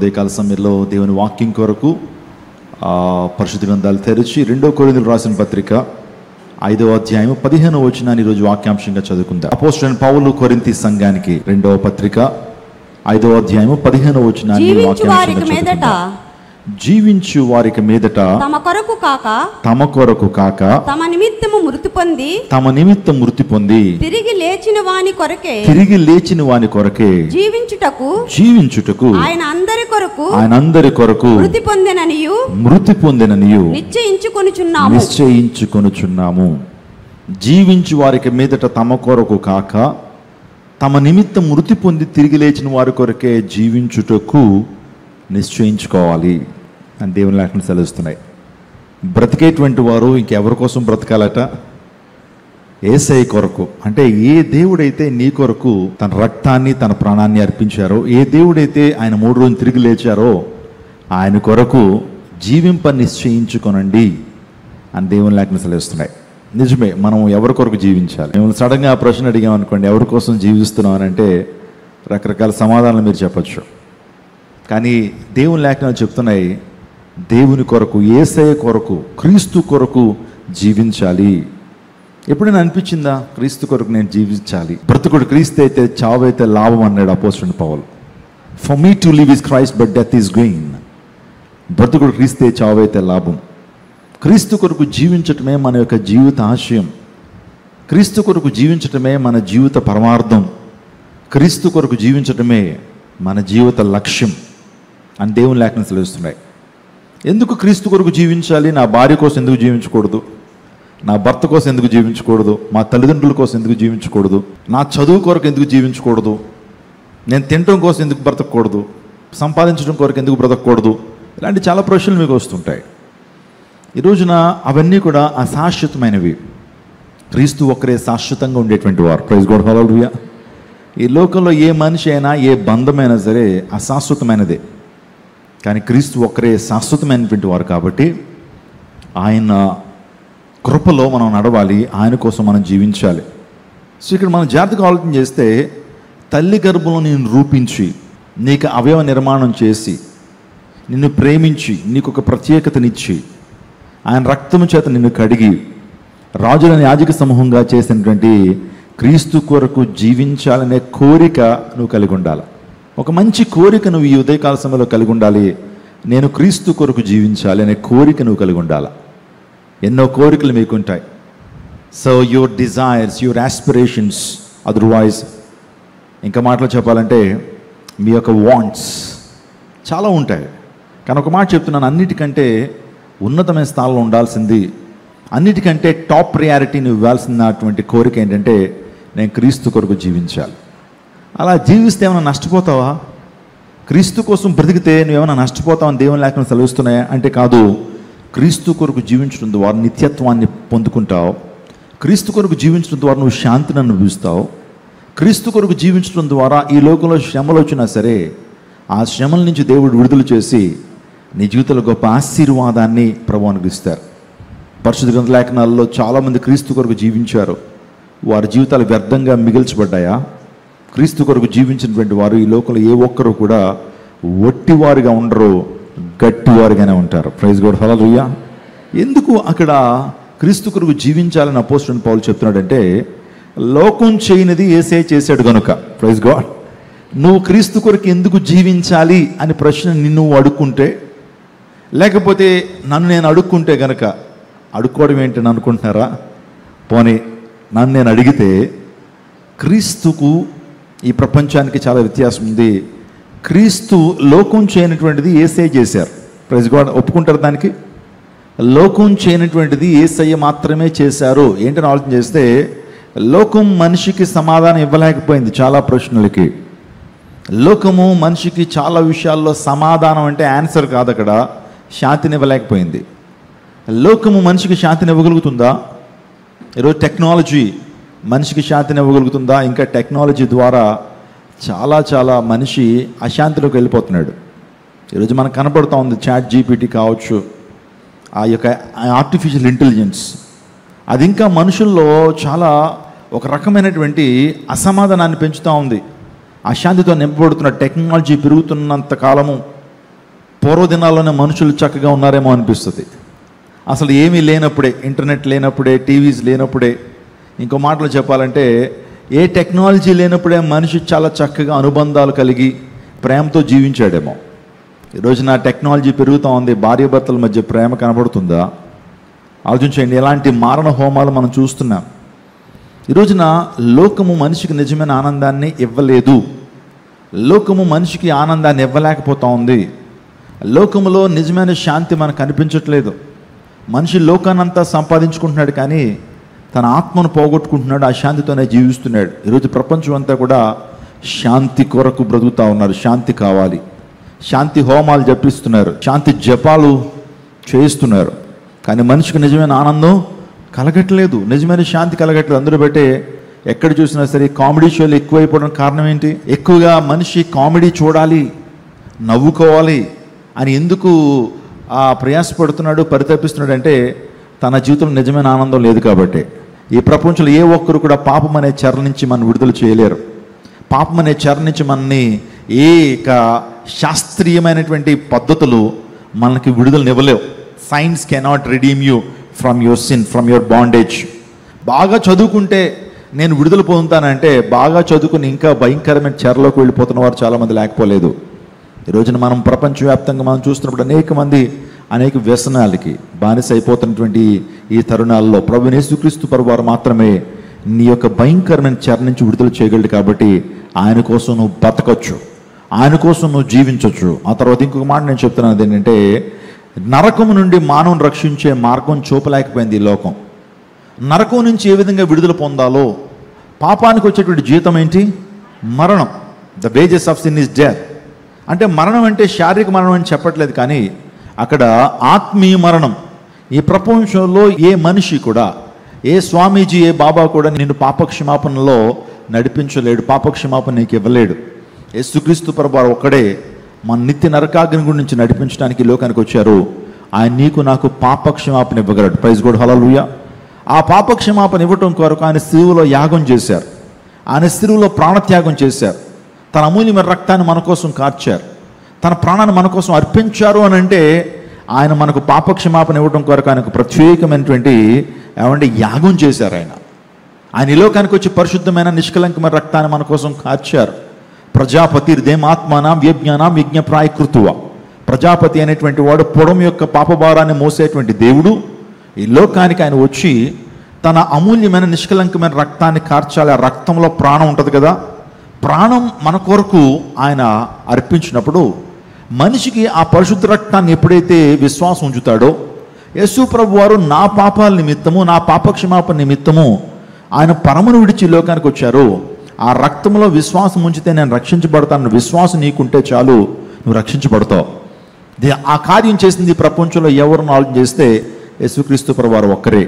ఉదయకాల సమయంలో దేవుని వాక్యం కొరకు పరిశుద్ధ గ్రంథాలు తెరిచి 2 కొరింథీయులకు రాసిన పత్రిక 5వ అధ్యాయం 15వ వచనాన్ని ఈరోజు వాక్యాంశంగా చదువుకుందాం. అపోస్తలుడైన పౌలు కొరింథీ సంఘానికి 2వ పత్రిక 5వ అధ్యాయం 15వ వచనాన్ని వాక్యాంశంగా చదువుకుందాం. జీవించు వారికి మీదట తమ కొరకు కాక తమ నిమిత్తము మృతి పొంది తిరిగి లేచిన వాని కొరకే జీవించుటకు ఆయన అందరి కొరకు మృతి పొందెననియు నిశ్చయించుకొనుచున్నాము. జీవించు వారికి మీదట తమ కొరకు కాక తమ నిమిత్తం మృతి పొంది తిరిగి లేచిన వారి కొరకే జీవించుటకు నిశ్చయించుకోవాలి అని దేవుని లేఖనాలు సెలవిస్తున్నాయి. బ్రతికేటువంటి వారు ఇంకెవరి కోసం బ్రతకాలట? యేసయ్య కొరకు. అంటే ఏ దేవుడైతే నీ కొరకు తన రక్తాన్ని తన ప్రాణాన్ని అర్పించారో, ఏ దేవుడైతే ఆయన 3 రోజులు తిరిగి లేచారో ఆయన కొరకు జీవింప నిశ్చయించుకొనండి అని దేవుని లేఖనాలు సెలవిస్తున్నాయి. నిజమే, మనం ఎవరి కొరకు జీవించాలి? మేము సడన్గా ఆ ప్రశ్న అడిగామనుకోండి, ఎవరి కోసం జీవిస్తున్నాం అని అంటే రకరకాల సమాధానాలు మీరు చెప్పచ్చు. కానీ దేవుని లేఖనాలు చెప్తున్నాయి, దేవుని కొరకు, యేసయ్య కొరకు, క్రీస్తు కొరకు జీవించాలి. ఎప్పుడైనా అనిపించిందా క్రీస్తు కొరకు నేను జీవించాలి? బ్రతుకుడు క్రీస్తు అయితే చావైతే లాభం అన్నాడు అపోస్తలుడైన పౌలు. For me to live is Christ but death is gain. బ్రతుకుడు క్రీస్తే చావైతే లాభం. క్రీస్తు కొరకు జీవించటమే మన యొక్క జీవిత ఆశయం. క్రీస్తు కొరకు జీవించటమే మన జీవిత పరమార్థం. క్రీస్తు కొరకు జీవించటమే మన జీవిత లక్ష్యం అని దేవుని లేఖనాలు సెలవిస్తున్నాయి. ఎందుకు క్రీస్తు కొరకు జీవించాలి? నా భార్య కోసం ఎందుకు జీవించకూడదు? నా భర్త కోసం ఎందుకు జీవించకూడదు? మా తల్లిదండ్రుల కోసం ఎందుకు జీవించకూడదు? నా చదువు కొరకు ఎందుకు జీవించకూడదు? నేను తినడం కోసం ఎందుకు బ్రతకూడదు? సంపాదించడం కొరకు ఎందుకు బ్రతకూడదు? ఇలాంటి చాలా ప్రశ్నలు మీకు వస్తుంటాయి. ఈ రోజున అవన్నీ కూడా అశాశ్వతమైనవి. క్రీస్తు ఒక్కరే శాశ్వతంగా ఉండేటువంటి వారు. ప్రైజ్ గాడ్, హల్లెలూయా. ఈ లోకంలో ఏ మనిషి అయినా, ఏ బంధమైనా సరే అశాశ్వతమైనదే. కానీ క్రీస్తు ఒక్కరే శాశ్వతమైనటువంటి వారు కాబట్టి ఆయన కృపలో మనం నడవాలి, ఆయన కోసం మనం జీవించాలి. సో ఇక్కడ మనం జాగ్రత్తగా ఆలోచన చేస్తే, తల్లి గర్భంలో నిన్ను రూపించి, నీకు అవయవ నిర్మాణం చేసి, నిన్ను ప్రేమించి, నీకు ఒక ప్రత్యేకతనిచ్చి, ఆయన రక్తము చేత నిన్ను కడిగి, రాజులని యాజక సమూహంగా చేసినటువంటి క్రీస్తు కొరకు జీవించాలనే కోరిక నువ్వు కలిగి ఉండాలి. ఒక మంచి కోరిక నువ్వు ఈ ఉదయకాల సమయంలో కలిగి ఉండాలి. నేను క్రీస్తు కొరకు జీవించాలి అనే కోరిక నువ్వు కలిగి ఉండాలి. ఎన్నో కోరికలు మీకు ఉంటాయి. So your desires, your aspirations, otherwise ఇంకా మాటలు చెప్పాలంటే మీ యొక్క వాంట్స్ చాలా ఉంటాయి. కానీ ఒక మాట చెప్తున్నాను, అన్నిటికంటే ఉన్నతమైన స్థానంలో ఉండాల్సింది, అన్నిటికంటే టాప్ ప్రయారిటీ నువ్వు ఇవ్వాల్సినటువంటి కోరిక ఏంటంటే నేను క్రీస్తు కొరకు జీవించాలి. అలా జీవిస్తే ఏమైనా నష్టపోతావా? క్రీస్తు కోసం బ్రతికితే నువ్వేమైనా నష్టపోతావని దేవుని లేఖనాలు సెలవిస్తున్నాయా అంటే కాదు. క్రీస్తు కొరకు జీవించడం ద్వారా నిత్యత్వాన్ని పొందుకుంటావు. క్రీస్తు కొరకు జీవించడం ద్వారా నువ్వు శాంతిని అనుభవిస్తావు. క్రీస్తు కొరకు జీవించడం ద్వారా ఈ లోకంలో శ్రమలు వచ్చినా సరే ఆ శ్రమల నుంచి దేవుడు విడుదల చేసి నీ జీవితంలో గొప్ప ఆశీర్వాదాన్ని ప్రభువు అనుగ్రహిస్తారు. పరిశుద్ధ గ్రంథ లేఖనాల్లో చాలామంది క్రీస్తు కొరకు జీవించారు. వారి జీవితాలు వ్యర్థంగా మిగిల్చబడ్డాయా? క్రీస్తు కొరకు జీవించినటువంటి వారు ఈ లోకంలో ఏ ఒక్కరు కూడా ఒట్టివారుగా ఉండరు, గట్టివారుగానే ఉంటారు. ప్రైజ్ గాడ్, హల్లెలూయా. ఎందుకు అక్కడ క్రీస్తు కొరకు జీవించాలని అపోస్తలుడైన పౌలు చెప్తున్నాడంటే, లోకం చేయనిది యేసయ్య చేశాడు కనుక. Praise God. నువ్వు క్రీస్తు కొరకు ఎందుకు జీవించాలి అని ప్రశ్న నిన్ను అడుక్కుంటే, లేకపోతే నన్ను నేను అడుక్కుంటే కనుక, అడుక్కోవడం ఏంటని అనుకుంటున్నారా? పోనీ నన్ను నేను అడిగితే క్రీస్తుకు ఈ ప్రపంచానికి చాలా వ్యత్యాసం ఉంది. క్రీస్తు లోకం చేయనటువంటిది యేసయ్య చేశారు. Praise God. ఒప్పుకుంటారు దానికి? లోకం చేయనటువంటిది యేసయ్య మాత్రమే చేశారు. ఏంటని ఆలోచన చేస్తే, లోకం మనిషికి సమాధానం ఇవ్వలేకపోయింది చాలా ప్రశ్నలకి. లోకము మనిషికి చాలా విషయాల్లో సమాధానం అంటే ఆన్సర్ కాదు, అక్కడ శాంతిని ఇవ్వలేకపోయింది. లోకము మనిషికి శాంతిని ఇవ్వగలుగుతుందా? ఈరోజు టెక్నాలజీ మనిషికి శాంతిని ఇవ్వగలుగుతుందా? ఇంకా టెక్నాలజీ ద్వారా చాలా మనిషి అశాంతిలోకి వెళ్ళిపోతున్నాడు. ఈరోజు మనకు కనపడుతూ ఉంది, చాట్ జీపీటీ కావచ్చు, ఆ యొక్క ఆర్టిఫిషియల్ ఇంటెలిజెన్స్, అది ఇంకా మనుషుల్లో చాలా ఒక రకమైనటువంటి అసమాధానాన్ని పెంచుతూ ఉంది. అశాంతితో నింపబడుతున్న టెక్నాలజీ పెరుగుతున్నంత కాలము పూర్వదినాల్లోనే మనుషులు చక్కగా ఉన్నారేమో అనిపిస్తుంది. అసలు ఏమీ లేనప్పుడే, ఇంటర్నెట్ లేనప్పుడే, టీవీస్ లేనప్పుడే, ఇంకో మాటలు చెప్పాలంటే ఏ టెక్నాలజీ లేనప్పుడే మనిషి చాలా చక్కగా అనుబంధాలు కలిగి ప్రేమతో జీవించాడేమో. ఈరోజు నా టెక్నాలజీ పెరుగుతూ ఉంది, భార్యాభర్తల మధ్య ప్రేమ కనబడుతుందా? ఆలోచించండి. ఎలాంటి మారణ హోమాలు మనం చూస్తున్నాం. ఈరోజున లోకము మనిషికి నిజమైన ఆనందాన్ని ఇవ్వలేదు. లోకము మనిషికి ఆనందాన్ని ఇవ్వలేకపోతూ ఉంది. లోకములో నిజమైన శాంతి మనకు కనిపించట్లేదు. మనిషి లోకాన్నంతా సంపాదించుకుంటున్నాడు, కానీ తన ఆత్మను పోగొట్టుకుంటున్నాడు, ఆ శాంతితోనే జీవిస్తున్నాడు. ఈరోజు ప్రపంచం అంతా కూడా శాంతి కొరకు బ్రతుకుతూ ఉన్నారు. శాంతి కావాలి, శాంతి హోమాలు జపిస్తున్నారు, శాంతి జపాలు చేయిస్తున్నారు, కానీ మనిషికి నిజమైన ఆనందం కలగట్లేదు, నిజమైన శాంతి కలగట్లేదు. అందరూ బట్టే ఎక్కడ చూసినా సరే కామెడీ షోలు ఎక్కువైపోవడానికి కారణం ఏంటి? ఎక్కువగా మనిషి కామెడీ చూడాలి, నవ్వుకోవాలి అని ఎందుకు ప్రయాసపడుతున్నాడు, పరితపిస్తున్నాడు అంటే తన జీవితంలో నిజమైన ఆనందం లేదు కాబట్టి. ఈ ప్రపంచంలో ఏ ఒక్కరు కూడా పాపం అనే చెర నుంచి మనం విడుదల చేయలేరు. పాపం అనే చెర నుంచి మనని శాస్త్రీయమైనటువంటి పద్ధతులు మనకి విడుదలనివ్వలేవు. Science cannot redeem you from your sin, from your bondage. బాగా చదువుకుంటే నేను విడుదల పొందుతానంటే బాగా చదువుకుని ఇంకా భయంకరమైన చెరలోకి వెళ్ళిపోతున్న వారు చాలామంది లేకపోలేదు. ఈరోజున మనం ప్రపంచవ్యాప్తంగా మనం చూస్తున్నప్పుడు అనేక మంది అనేక వ్యసనాలకి బానిస అయిపోతున్నటువంటి ఈ తరుణాల్లో ప్రభువైన యేసుక్రీస్తు ప్రభువారు మాత్రమే నీ యొక్క భయంకరమైన చెర నుంచి విడుదల చేయగలడు. కాబట్టి ఆయన కోసం నువ్వు బతకచ్చు, ఆయన కోసం నువ్వు జీవించవచ్చు. ఆ తర్వాత ఇంకొక మాట నేను చెప్తున్నాను ఏంటంటే, నరకము నుండి మానవుని రక్షించే మార్గం చూపలేకపోయింది ఈ లోకం. నరకం నుంచి ఏ విధంగా విడుదల పొందాలో, పాపానికి వచ్చేటువంటి జీతం ఏంటి? మరణం. The wages of sin is death. అంటే మరణం అంటే శారీరక మరణం అని చెప్పట్లేదు, కానీ అక్కడ ఆత్మీయ మరణం. ఈ ప్రపంచంలో ఏ మనిషి కూడా, ఏ స్వామీజీ, ఏ బాబా కూడా నిన్ను పాపక్షమాపణలో నడిపించలేడు, పాపక్షమాపణ నీకు ఇవ్వలేడు. యేసుక్రీస్తు ప్రభువారు ఒక్కడే మన నిత్య నరకాగ్ని గురించి నడిపించడానికి లోకానికి వచ్చారు. ఆయన నీకు నాకు పాపక్షమాపణ ఇవ్వగలడు. ప్రైజ్ గాడ్, హల్లెలూయా. ఆ పాపక్షమాపణ ఇవ్వటం కొరకు ఆయన శిలువలో యాగం చేశారు, ఆయన శిలువలో ప్రాణత్యాగం చేశారు, తన అమూల్యమైన రక్తాన్ని మన కోసం కార్చారు, తన ప్రాణాన్ని మన కోసం అర్పించారు అని అంటే ఆయన మనకు పాపక్షమాపణ ఇవ్వడం కొరకు ఆయనకు ప్రత్యేకమైనటువంటి యాగం చేశారు. ఆయన ఈ లోకానికి వచ్చి పరిశుద్ధమైన నిష్కలంకమైన రక్తాన్ని మన కోసం కార్చారు. ప్రజాపతిర్దేమాత్మానాం యజ్ఞానాం యజ్ఞప్రాయకృతువ. ప్రజాపతి అనేటువంటి వాడు పొడం యొక్క పాపభారాన్ని మోసేటువంటి దేవుడు. ఈ లోకానికి ఆయన వచ్చి తన అమూల్యమైన నిష్కలంకమైన రక్తాన్ని కార్చాలి. ఆ రక్తంలో ప్రాణం ఉంటుంది కదా, ప్రాణం మన కొరకు ఆయన అర్పించినప్పుడు మనిషికి ఆ పరిశుద్ధ రక్తాన్ని ఎప్పుడైతే విశ్వాసం ఉంచుతాడో, యేసు ప్రభు వారు నా పాపాల నిమిత్తము, నా పాపక్షమాపణ నిమిత్తము ఆయన పరమను విడిచి లోకానికి వచ్చారు. ఆ రక్తంలో విశ్వాసం ఉంచితే నేను రక్షించబడతాను, విశ్వాసం నీకుంటే చాలు, నువ్వు రక్షించబడతావు. ఆ కార్యం చేసింది ప్రపంచంలో ఎవరిని ఆలోచన చేస్తే యేసుక్రీస్తు ప్రభు వారు ఒక్కరే.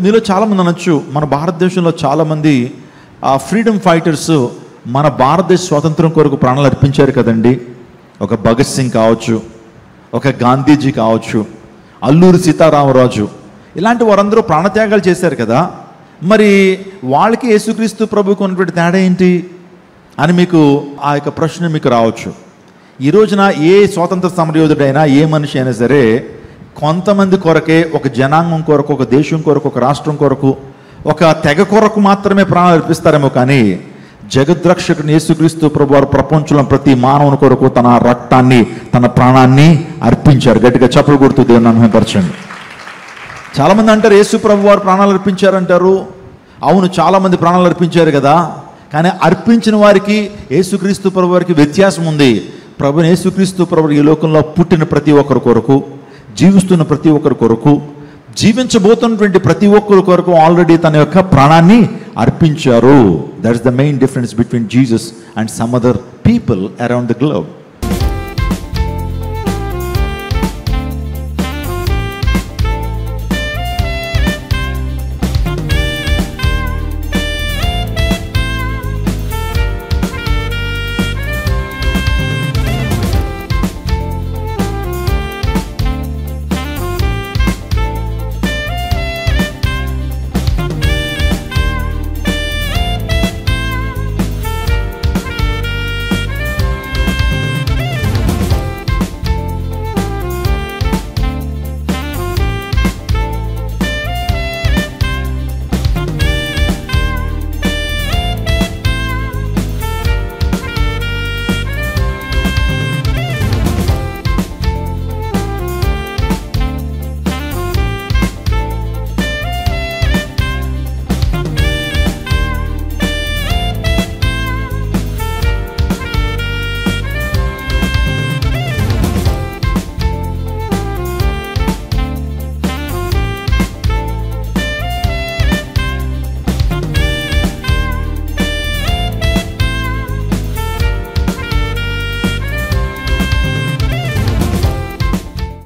మీలో చాలామంది అనొచ్చు, మన భారతదేశంలో చాలామంది ఫ్రీడమ్ ఫైటర్స్ మన భారతదేశ స్వాతంత్రం కొరకు ప్రాణాలు అర్పించారు కదండి. ఒక భగత్ సింగ్ కావచ్చు, ఒక గాంధీజీ కావచ్చు, అల్లూరి సీతారామరాజు, ఇలాంటి వారందరూ ప్రాణత్యాగాలు చేశారు కదా. మరి వాళ్ళకి యేసుక్రీస్తు ప్రభువుకు ఉన్నటువంటి తేడా ఏంటి అని మీకు ఆ యొక్క ప్రశ్న మీకు రావచ్చు. ఈ రోజున ఏ స్వాతంత్ర సమరయోధుడైనా, ఏ మనిషి అయినా సరే కొంతమంది కొరకే, ఒక జనాంగం కొరకు, ఒక దేశం కొరకు, ఒక రాష్ట్రం కొరకు, ఒక తెగ కొరకు మాత్రమే ప్రాణాలు అర్పిస్తారేమో, కానీ జగద్రక్షకుని యేసుక్రీస్తు ప్రభువారు ప్రపంచంలో ప్రతి మానవుని కొరకు తన రక్తాన్ని, తన ప్రాణాన్ని అర్పించారు. గట్టిగా చప్పలు కొడుతూ దేవుని మహిమపరచండి. చాలామంది అంటారు యేసు ప్రభువారు ప్రాణాలు అర్పించారంటారు. అవును, చాలామంది ప్రాణాలు అర్పించారు కదా, కానీ అర్పించిన వారికి యేసుక్రీస్తు ప్రభువారికి వ్యత్యాసం ఉంది. ప్రభుని యేసుక్రీస్తు ప్రభు ఈ లోకంలో పుట్టిన ప్రతి ఒక్కరి కొరకు, జీవిస్తున్న ప్రతి ఒక్కరి కొరకు, జీవించబోతున్నటువంటి ప్రతి ఒక్కరి కొరకు ఆల్రెడీ తన యొక్క ప్రాణాన్ని అర్పించారు. That is the main difference between Jesus and some other people around the globe.